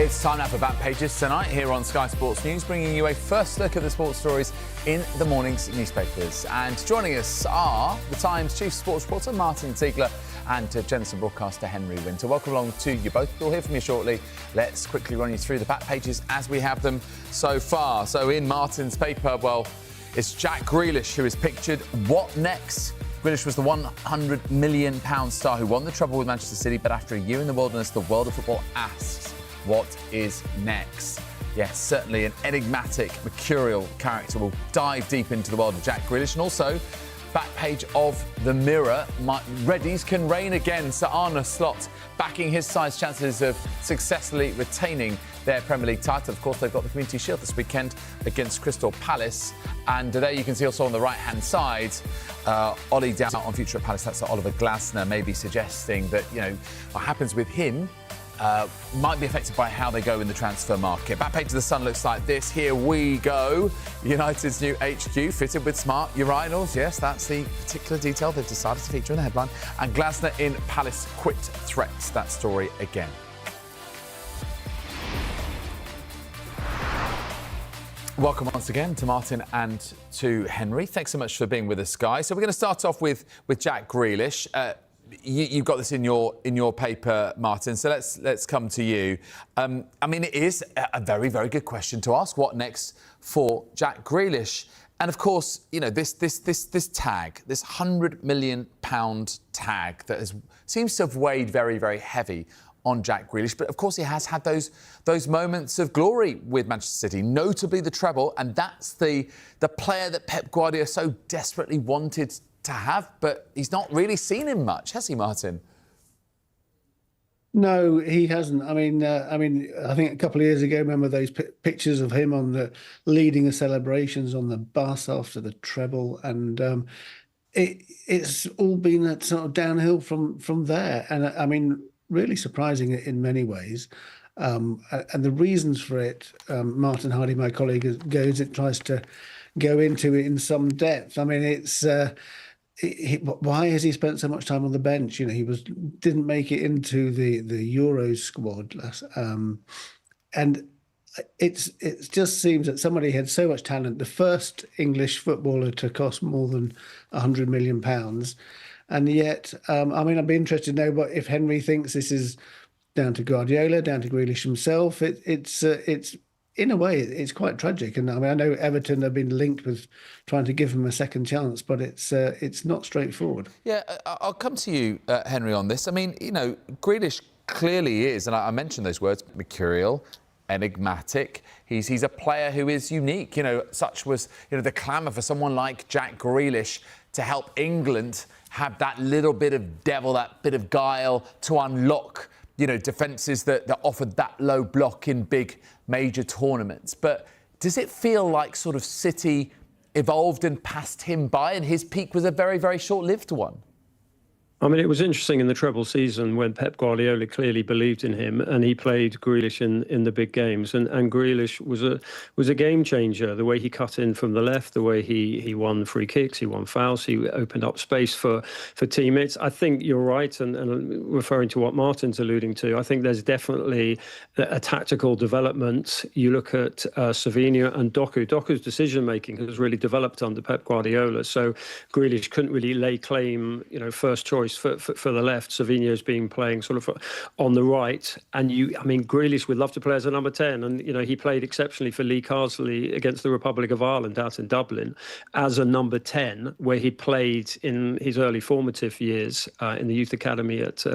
It's time now for Back Pages tonight here on Sky Sports News, bringing you a first look at the sports stories in the morning's newspapers. And joining us are the Times chief sports reporter Martin Ziegler and journalist and broadcaster Henry Winter. Welcome along to you both. We'll hear from you shortly. Let's quickly run you through the Back Pages as we have them so far. So in Martin's paper, well, it's Jack Grealish who is pictured. What next? Grealish was the £100 million star who won the treble with Manchester City, but after a year in the wilderness, the world of football asks, what is next? Yes, certainly an enigmatic, mercurial character. We'll dive deep into the world of Jack Grealish, and also back page of the Mirror. Reddies can reign again. Sir Arne Slot backing his side's chances of successfully retaining their Premier League title. Of course, they've got the Community Shield this weekend against Crystal Palace. And there you can see also on the right-hand side, Ollie down on future at Palace. That's Oliver Glasner, maybe suggesting that, you know, what happens with him might be affected by how they go in the transfer market. Back page of the Sun looks like this. Here we go. United's new HQ fitted with smart urinals. Yes, that's the particular detail they've decided to feature in the headline. And Glasner in Palace quit threats. That story again. Welcome once again to Martin and to Henry. Thanks so much for being with us, guys. So we're going to start off with Jack Grealish. You've got this in your paper, Martin. So let's come to you. I mean, it is a very, very good question to ask. What next for Jack Grealish? And of course, you know, this tag, this £100 million tag that seems to have weighed very, very heavy on Jack Grealish. But of course, he has had those moments of glory with Manchester City, notably the treble, and that's the player that Pep Guardiola so desperately wanted to have, but he's not really seen him much, has he, Martin? No, he hasn't. I mean, I think a couple of years ago, remember those pictures of him on the leading the celebrations on the bus after the treble, and it's all been a sort of downhill from there. And I mean, really surprising in many ways. And the reasons for it, Martin Hardy, my colleague, tries to go into it in some depth. I mean, it's. Why has he spent so much time on the bench? You know, he didn't make it into the Euros squad, and it just seems that somebody had so much talent, the first English footballer to cost more than £100 million, and yet, I mean, I'd be interested to know if Henry thinks this is down to Guardiola, down to Grealish himself. It's in a way, it's quite tragic. And I mean, I know Everton have been linked with trying to give him a second chance, but it's not straightforward. Yeah, I'll come to you, Henry, on this. I mean, you know, Grealish clearly is, and I mentioned those words, mercurial, enigmatic. He's a player who is unique. You know, such was, you know, the clamour for someone like Jack Grealish to help England have that little bit of devil, that bit of guile to unlock, you know, defences that offered that low block in big major tournaments. But does it feel like sort of City evolved and passed him by, and his peak was a very, very short-lived one? I mean, it was interesting in the treble season when Pep Guardiola clearly believed in him and he played Grealish in the big games. And Grealish was a game changer. The way he cut in from the left, the way he won free kicks, he won fouls, he opened up space for teammates. I think you're right, and referring to what Martin's alluding to, I think there's definitely a tactical development. You look at Savinho and Doku. Doku's decision-making has really developed under Pep Guardiola. So Grealish couldn't really lay claim, you know, first choice for the left. Savinho's been playing sort of on the right, and I mean, Grealish would love to play as a number 10, and you know, he played exceptionally for Lee Carsley against the Republic of Ireland out in Dublin as a number 10, where he played in his early formative years in the youth academy at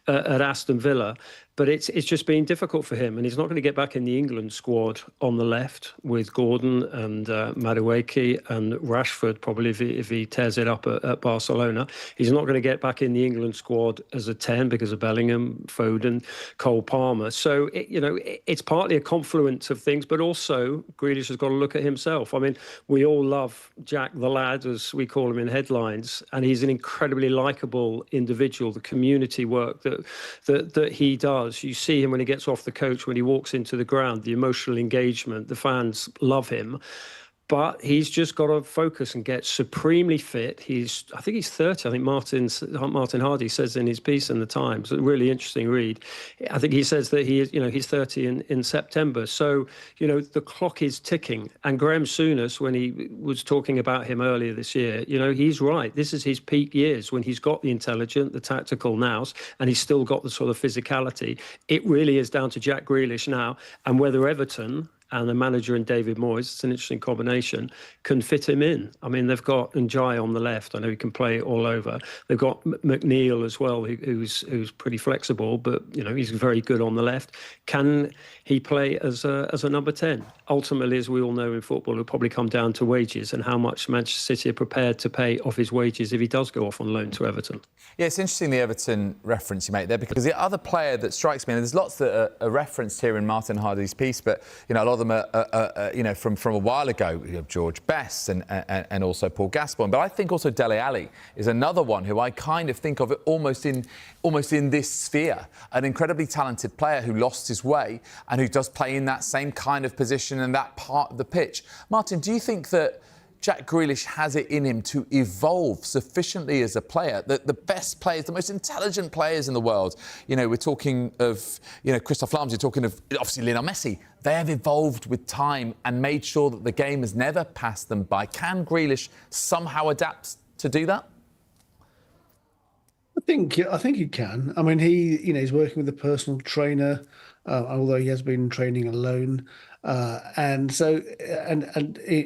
Aston Villa. But it's just been difficult for him, and he's not going to get back in the England squad on the left with Gordon and Madueke and Rashford, probably if he tears it up at Barcelona. He's not going to get back in the England squad as a 10 because of Bellingham, Foden, Cole Palmer. So, it's partly a confluence of things, but also Grealish has got to look at himself. I mean, we all love Jack the Lad, as we call him in headlines, and he's an incredibly likeable individual. The community work that he does. You see him when he gets off the coach, when he walks into the ground, the emotional engagement, the fans love him. But he's just got to focus and get supremely fit. I think he's 30. I think Martin Hardy says in his piece in the Times, a really interesting read. I think he says that he's 30 in September. So, the clock is ticking. And Graham Souness, when he was talking about him earlier this year, he's right. This is his peak years when he's got the intelligent, the tactical nous, and he's still got the sort of physicality. It really is down to Jack Grealish now, and whether Everton and the manager and David Moyes, it's an interesting combination, can fit him in. I mean, they've got Njai on the left. I know he can play all over. They've got McNeil as well, who's pretty flexible, but he's very good on the left. Can he play as a number 10? Ultimately, as we all know in football, it'll probably come down to wages and how much Manchester City are prepared to pay off his wages if he does go off on loan to Everton. Yeah, it's interesting the Everton reference you make there, because the other player that strikes me, and there's lots that are referenced here in Martin Hardy's piece, but a lot of them are from a while ago. George Best and also Paul Gascoigne, but I think also Dele Alli is another one who I kind of think of it almost in this sphere, an incredibly talented player who lost his way and who does play in that same kind of position and that part of the pitch. Martin, do you think that Jack Grealish has it in him to evolve sufficiently as a player? The best players, the most intelligent players in the world, we're talking of, Christoph Lahm, we're talking of, obviously, Lionel Messi. They have evolved with time and made sure that the game has never passed them by. Can Grealish somehow adapt to do that? I think he can. I mean, he's working with a personal trainer, although he has been training alone, and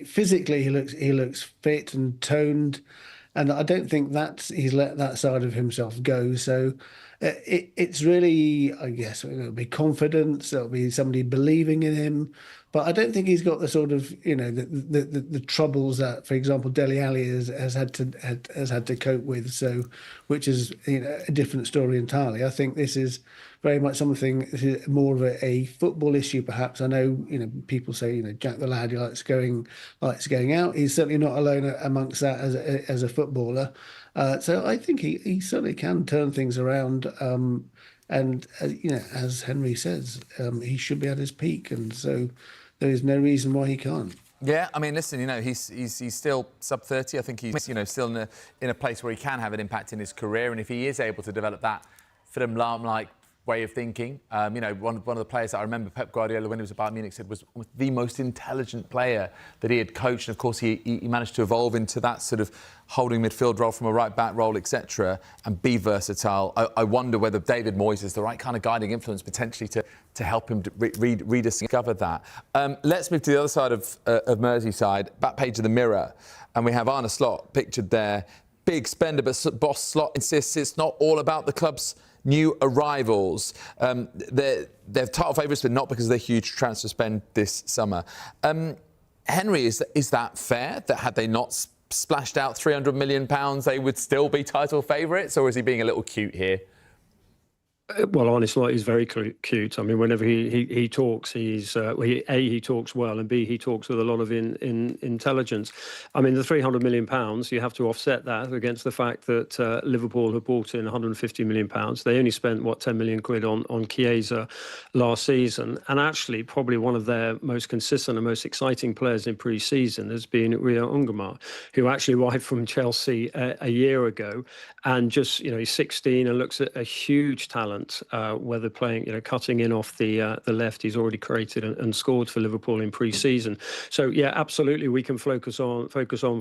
physically he looks fit and toned, and I don't think he's let that side of himself go. So it's really, I guess, it'll be confidence. It'll be somebody believing in him. But I don't think he's got the sort of, the troubles that, for example, Dele Alli has had to cope with. So, which is a different story entirely. I think this is very much something more of a football issue, perhaps. I know, people say, Jack the lad, he likes going out. He's certainly not alone amongst that as a footballer. So I think he certainly can turn things around. And as Henry says, he should be at his peak, and so there is no reason why he can't. Yeah, I mean, listen, he's still sub-30. I think he's still in a place where he can have an impact in his career, and if he is able to develop that Philip Lahm-like way of thinking, one of the players that I remember Pep Guardiola, when he was at Bayern Munich, said was the most intelligent player that he had coached, and of course he managed to evolve into that sort of holding midfield role from a right back role, etc., and be versatile. I wonder whether David Moyes is the right kind of guiding influence potentially to help him rediscover that. Let's move to the other side of Merseyside, back page of the Mirror, and we have Arne Slot pictured there. Big spender, but boss Slot insists it's not all about the club's new arrivals. They're title favourites, but not because of their huge transfer spend this summer. Henry, is that fair? That had they not splashed out £300 million, they would still be title favourites? Or is he being a little cute here? Well, Arne Slot is very cute. I mean, whenever he talks, he talks well, and B, he talks with a lot of intelligence. I mean, the £300 million, you have to offset that against the fact that Liverpool have brought in £150 million. They only spent, £10 million on Chiesa last season. And actually, probably one of their most consistent and most exciting players in pre-season has been Rio Ungomar, who actually arrived from Chelsea a year ago. And just, he's 16 and looks at a huge talent. Whether playing, cutting in off the left, he's already created and scored for Liverpool in pre-season. So yeah, absolutely, we can focus on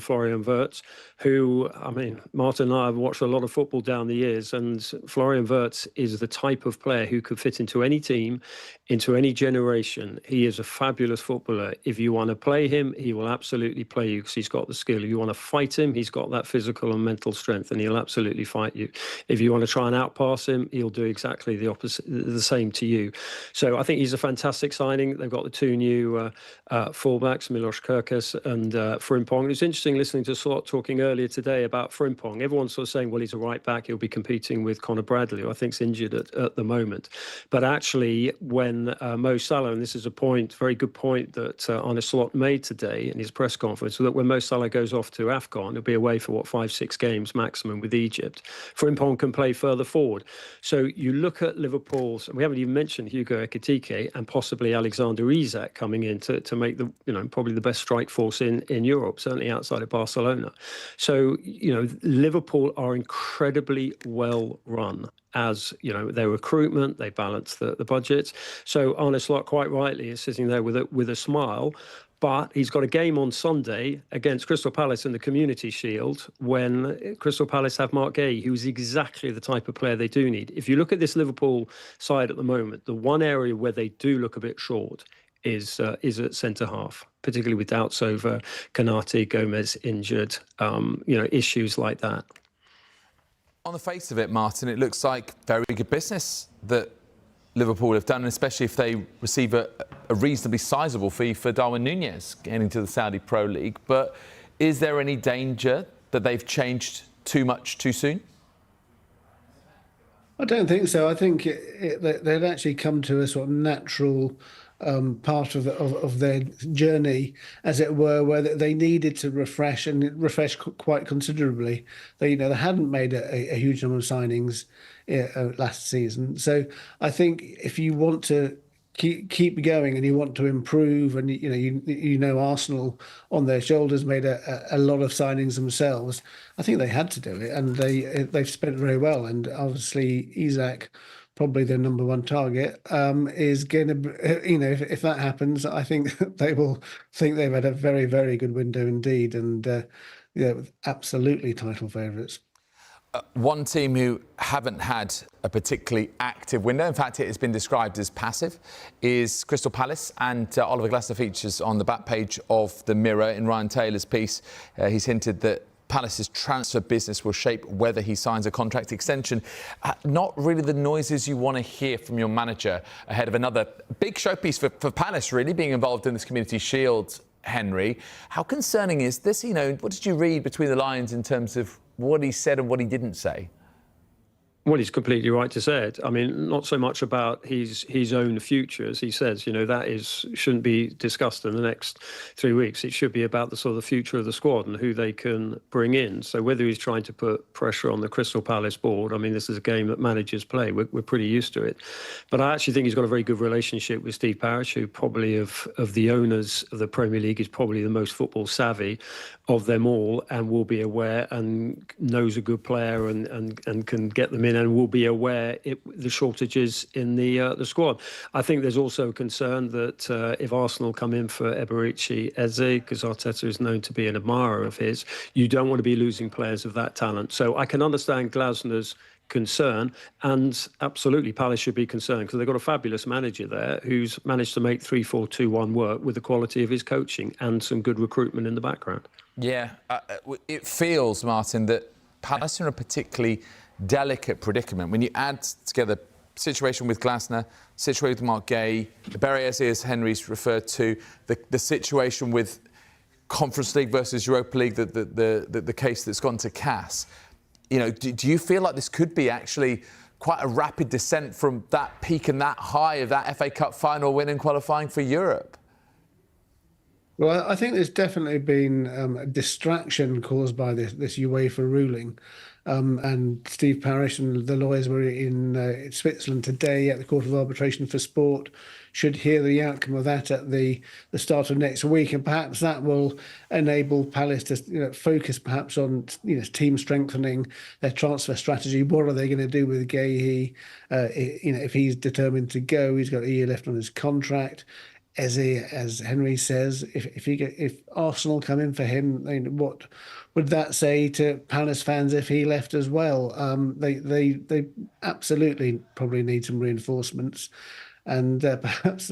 Florian Wirtz, who, I mean, Martin and I have watched a lot of football down the years, and Florian Wirtz is the type of player who could fit into any team, into any generation. He is a fabulous footballer. If you want to play him, he will absolutely play you because he's got the skill. If you want to fight him, he's got that physical and mental strength, and he'll absolutely fight you. If you want to try and outpass him, he'll do exactly the opposite, the same to you. So I think he's a fantastic signing. They've got the two new fullbacks, Milos Kerkez and Frimpong. It was interesting listening to Slot talking earlier today about Frimpong. Everyone's sort of saying, well, he's a right back. He'll be competing with Conor Bradley, who I think's injured at the moment. But actually, when Mo Salah, and this is a point, very good point that Arne Slot made today in his press conference, so that when Mo Salah goes off to AFCON, he'll be away for 5-6 games maximum with Egypt. Frimpong can play further forward. So you you look at Liverpool's, and we haven't even mentioned Hugo Ekitike and possibly Alexander Isak coming in to make the, probably the best strike force in Europe, certainly outside of Barcelona. So, Liverpool are incredibly well run. As their recruitment, they balance the budgets. So Arne Slot quite rightly is sitting there with a smile. But he's got a game on Sunday against Crystal Palace in the Community Shield when Crystal Palace have Mark Gay, who's exactly the type of player they do need. If you look at this Liverpool side at the moment, the one area where they do look a bit short is at centre-half, particularly with doubts over Konate, Gomez injured, issues like that. On the face of it, Martin, it looks like very good business that Liverpool have done, especially if they receive a reasonably sizable fee for Darwin Núñez getting to the Saudi Pro League. But is there any danger that they've changed too much too soon? I don't think so. I think they'd actually come to a sort of natural part of their journey, as it were, where they needed to refresh quite considerably. They hadn't made a huge number of signings last season. So I think if you want to keep going and you want to improve, and Arsenal on their shoulders made a lot of signings themselves, I think they had to do it, and they've spent very well. And obviously Isak, probably their number one target, is going to, if that happens, I think they will think they've had a very, very good window indeed, and absolutely title favourites. One team who haven't had a particularly active window, in fact it has been described as passive, is Crystal Palace, and Oliver Glasner features on the back page of the Mirror in Ryan Taylor's piece. He's hinted that Palace's transfer business will shape whether he signs a contract extension. Not really the noises you want to hear from your manager ahead of another big showpiece for Palace, really, being involved in this Community Shield, Henry. How concerning is this? What did you read between the lines in terms of what he said and what he didn't say? Well, he's completely right to say it. I mean, not so much about his own future, as he says. That shouldn't be discussed in the next 3 weeks. It should be about the sort of future of the squad and who they can bring in. So whether he's trying to put pressure on the Crystal Palace board, I mean, this is a game that managers play. We're pretty used to it. But I actually think he's got a very good relationship with Steve Parish, who probably of the owners of the Premier League is probably the most football savvy of them all, and will be aware and knows a good player and can get them in, and will be aware the shortages in the squad. I think there's also a concern that if Arsenal come in for Eberechi Eze, because Arteta is known to be an admirer of his, you don't want to be losing players of that talent. So I can understand Glasner's concern, and absolutely Palace should be concerned, because they've got a fabulous manager there who's managed to make 3-4-2-1 work with the quality of his coaching and some good recruitment in the background. Yeah, it feels, Martin, that Palace are in a particularly delicate predicament. When you add together situation with Glasner, situation with Mark Gay, the Eberechi Eze, as Henry's referred to, the situation with Conference League versus Europa League, the case that's gone to CAS. Do you feel like this could be actually quite a rapid descent from that peak and that high of that FA Cup final win and qualifying for Europe? Well, I think there's definitely been a distraction caused by this UEFA ruling. And Steve Parish and the lawyers were in Switzerland today at the Court of Arbitration for Sport, should hear the outcome of that at the start of next week. And perhaps that will enable Palace to focus perhaps on team strengthening, their transfer strategy. What are they going to do with Gay? If he's determined to go, he's got a year left on his contract. As Henry says, if Arsenal come in for him, what would that say to Palace fans if he left as well? They absolutely probably need some reinforcements, and perhaps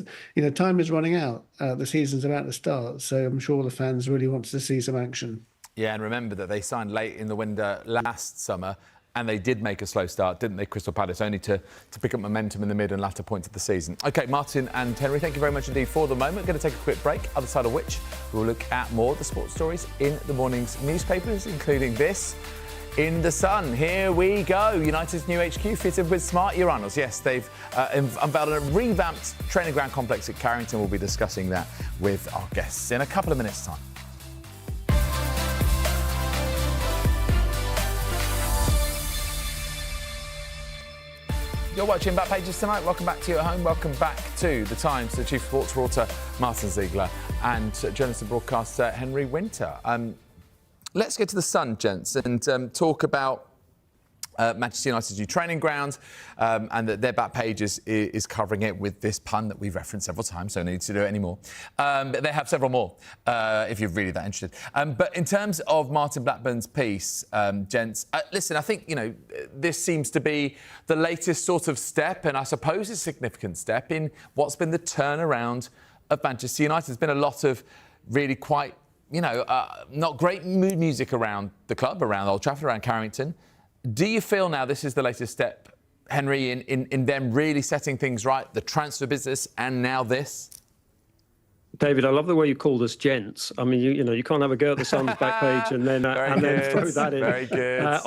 time is running out. The season's about to start, so I'm sure the fans really want to see some action. Yeah, and remember that they signed late in the window last summer. And they did make a slow start, didn't they, Crystal Palace, only to pick up momentum in the mid and latter points of the season. OK, Martin and Henry, thank you very much indeed for the moment. Going to take a quick break, other side of which we'll look at more of the sports stories in the morning's newspapers, including this. In the Sun, here we go. United's new HQ fitted with smart urinals. Yes, they've unveiled a revamped training ground complex at Carrington. We'll be discussing that with our guests in a couple of minutes' time. You're watching Back Pages tonight. Welcome back to you at home. Welcome back to The Times, the chief sports reporter, Martin Ziegler, and journalist and broadcaster, Henry Winter. Let's get to the Sun, gents, and talk about Manchester United's new training ground, and that their Back Pages is covering it with this pun that we've referenced several times, so no need to do it anymore. But they have several more, if you're really that interested. But in terms of Martin Blackburn's piece, gents, listen, I think, this seems to be the latest sort of step, and I suppose a significant step in what's been the turnaround of Manchester United. There's been a lot of really quite, not great mood music around the club, around Old Trafford, around Carrington. Do you feel now this is the latest step, Henry, in them really setting things right, the transfer business, and now this? David, I love the way you called us gents. I mean, you can't have a go at the Sun's back page and then throw that in. Very good.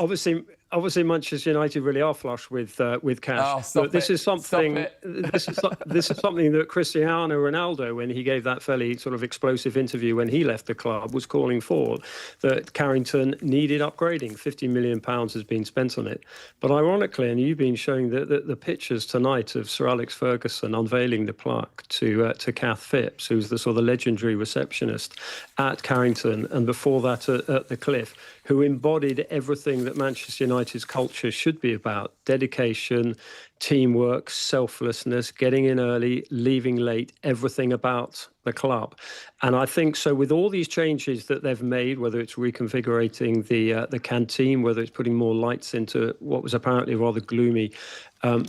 Obviously, Manchester United really are flush with cash. Oh, this is something that Cristiano Ronaldo, when he gave that fairly sort of explosive interview when he left the club, was calling for, that Carrington needed upgrading. £50 million has been spent on it. But ironically, and you've been showing the pictures tonight of Sir Alex Ferguson unveiling the plaque to Kath Phipps, who's the sort of legendary receptionist at Carrington, and before that at the Cliff, who embodied everything that Manchester United's culture should be about: dedication, teamwork, selflessness, getting in early, leaving late, everything about the club. And I think so with all these changes that they've made, whether it's reconfiguring the canteen, whether it's putting more lights into what was apparently a rather gloomy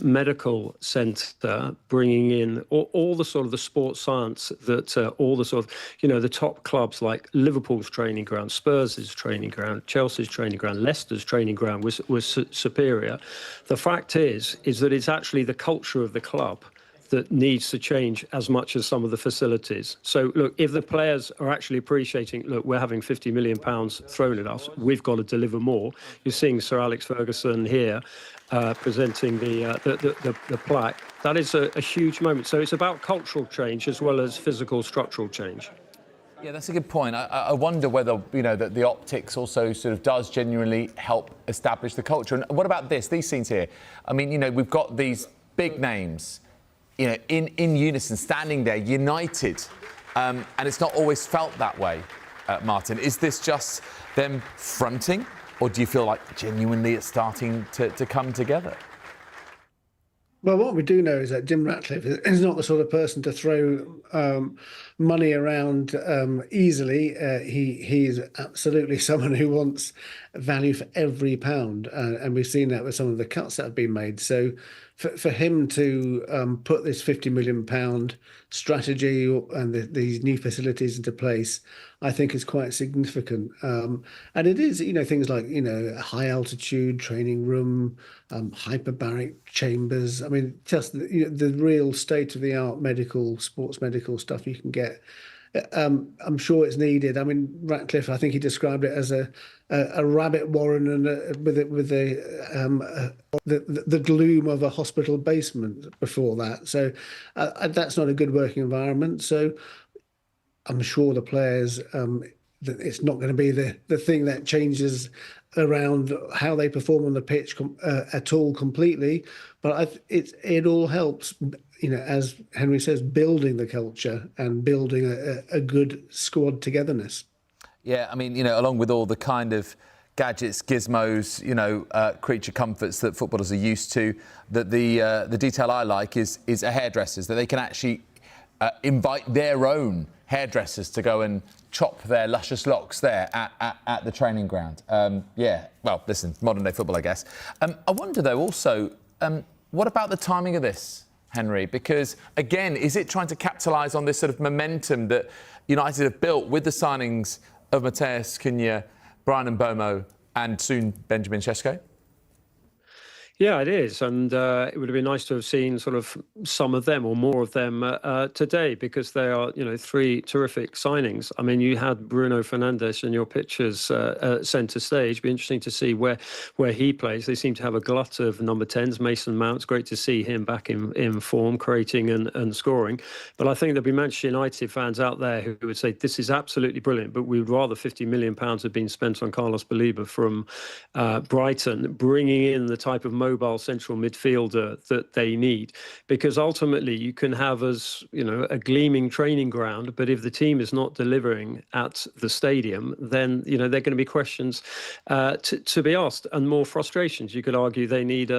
medical centre, bringing in all the sort of the sports science that all the sort of, the top clubs like Liverpool's training ground, Spurs' training ground, Chelsea's training ground, Leicester's training ground was superior. The fact is that it's actually the culture of the club that needs to change as much as some of the facilities. So, look, if the players are actually appreciating, look, we're having £50 million thrown at us, we've got to deliver more. You're seeing Sir Alex Ferguson here presenting the plaque. That is a huge moment. So it's about cultural change as well as physical, structural change. Yeah, that's a good point. I wonder whether, that the optics also sort of does genuinely help establish the culture. And what about these scenes here? I mean, we've got these big names, in unison, standing there, united. And it's not always felt that way, Martin. Is this just them fronting, or do you feel like genuinely it's starting to come together? Well, what we do know is that Jim Ratcliffe is not the sort of person to throw money around easily. He is absolutely someone who wants value for every pound, and we've seen that with some of the cuts that have been made. So for him to put this £50 million strategy and these new facilities into place, I think is quite significant. And it is, things like, a high altitude training room, hyperbaric chambers. I mean, just the real state of the art sports medical stuff you can get. I'm sure it's needed. I mean, Ratcliffe, I think he described it as a rabbit warren and with the gloom of a hospital basement before that. So that's not a good working environment. So I'm sure the players, that it's not going to be the thing that changes around how they perform on the pitch at all completely. But it all helps, as Henry says, building the culture and building a good squad togetherness. Yeah, I mean, along with all the kind of gadgets, gizmos, creature comforts that footballers are used to, that the detail I like is a hairdressers, that they can actually invite their own hairdressers to go and chop their luscious locks there at the training ground. Well, listen, modern day football, I guess. I wonder, though, also, what about the timing of this, Henry? Because, again, is it trying to capitalise on this sort of momentum that United have built with the signings of Mateus Cunha, Brian Mbomo and soon Benjamin Sesko? Yeah, it is. And it would have been nice to have seen sort of some of them or more of them today, because they are, three terrific signings. I mean, you had Bruno Fernandes in your pictures centre stage. It'd be interesting to see where he plays. They seem to have a glut of number 10s. Mason Mount's great to see him back in form, creating and scoring. But I think there'll be Manchester United fans out there who would say this is absolutely brilliant, but we would rather £50 million have been spent on Carlos Baleba from Brighton, bringing in the type of mobile central midfielder that they need, because ultimately you can have as, you know, a gleaming training ground, but if the team is not delivering at the stadium, then, you know, there are going to be questions to be asked and more frustrations. You could argue they need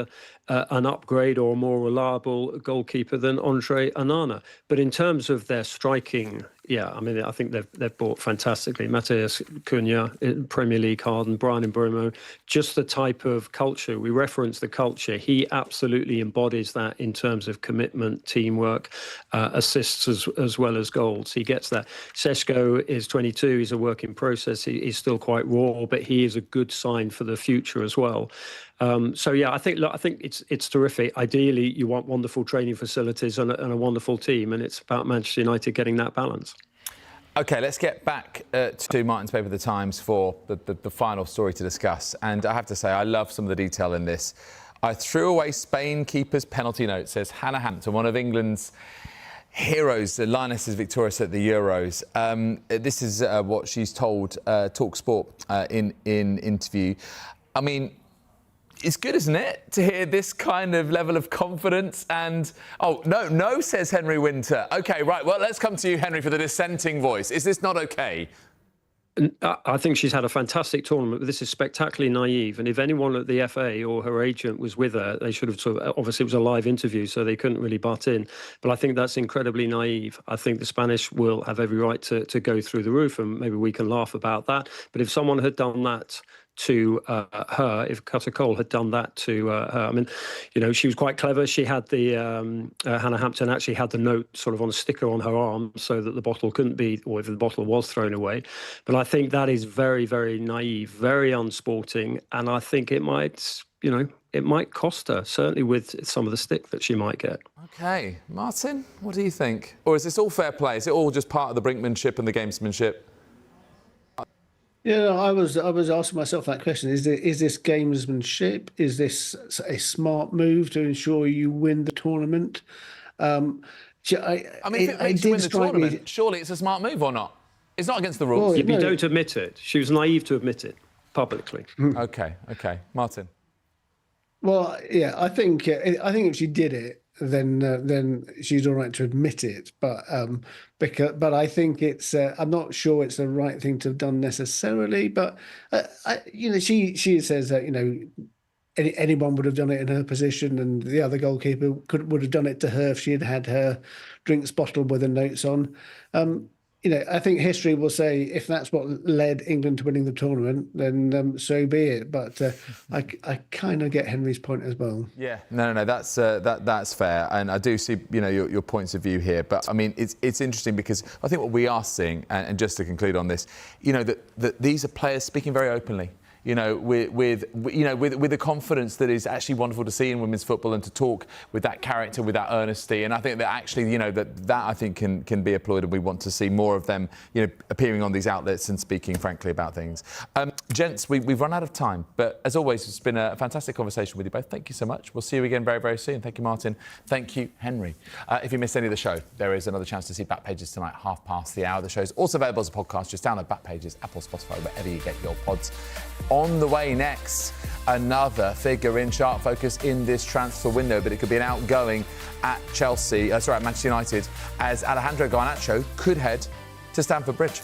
an upgrade or a more reliable goalkeeper than Andre Onana. But in terms of their striking, yeah, I mean, I think they've bought fantastically. Mateus Cunha, Premier League hardened, Brian Mbeumo, just the type of culture. We reference the culture. He absolutely embodies that in terms of commitment, teamwork, assists as well as goals. He gets that. Šeško is 22. He's a work in process. He's still quite raw, but he is a good sign for the future as well. So yeah, I think it's terrific. Ideally, you want wonderful training facilities and a wonderful team, and it's about Manchester United getting that balance. OK, let's get back to Martin's paper, The Times, for the final story to discuss. And I have to say, I love some of the detail in this. I threw away Spain keeper's penalty note, says Hannah Hampton, one of England's heroes, the Lionesses victorious at the Euros. This is what she's told TalkSport in interview. I mean, it's good, isn't it, to hear this kind of level of confidence? And, oh, no, says Henry Winter. OK, right, well, let's come to you, Henry, for the dissenting voice. Is this not OK? I think she's had a fantastic tournament, but this is spectacularly naive. And if anyone at the FA or her agent was with her, they should have obviously it was a live interview, so they couldn't really butt in. But I think that's incredibly naive. I think the Spanish will have every right to go through the roof, and maybe we can laugh about that. But if someone had done that to her, if Cutter Cole had done that to her, I mean, you know, she was quite clever. She had the Hannah Hampton actually had the note sort of on a sticker on her arm so that the bottle couldn't be, or if the bottle was thrown away. But I think that is very, very naive, very unsporting, and I think it might, you know, it might cost her, certainly with some of the stick that she might get. OK, Martin, what do you think? Or is this all fair play? Is it all just part of the brinkmanship and the gamesmanship? Yeah, I was asking myself that question. Is this gamesmanship? Is this a smart move to ensure you win the tournament? I mean, if it makes you win the tournament, surely it's a smart move or not? It's not against the rules. Well, if you don't admit it. She was naive to admit it publicly. OK, Martin. Well, yeah, I think if she did it, then she's all right to admit it. But I think it's I'm not sure it's the right thing to have done necessarily. But you know, she says that, you know, anyone would have done it in her position, and the other goalkeeper would have done it to her if she had had her drinks bottled with the notes on. You know, I think history will say if that's what led England to winning the tournament, then so be it. But I kind of get Henry's point as well. Yeah, no, that's fair, and I do see, you know, your points of view here. But I mean, it's interesting because I think what we are seeing, and just to conclude on this, you know, that these are players speaking very openly. You know, with the confidence that is actually wonderful to see in women's football, and to talk with that character, with that earnesty. And I think that actually, you know, that I think can be applauded. We want to see more of them, you know, appearing on these outlets and speaking frankly about things. Gents, we've run out of time, but as always, it's been a fantastic conversation with you both. Thank you so much. We'll see you again very, very soon. Thank you, Martin. Thank you, Henry. If you missed any of the show, there is another chance to see Back Pages tonight, 1:30. The show is also available as a podcast. Just download Back Pages, Apple, Spotify, wherever you get your pods. On the way next, another figure in sharp focus in this transfer window, but it could be an outgoing at Manchester United, as Alejandro Garnacho could head to Stamford Bridge.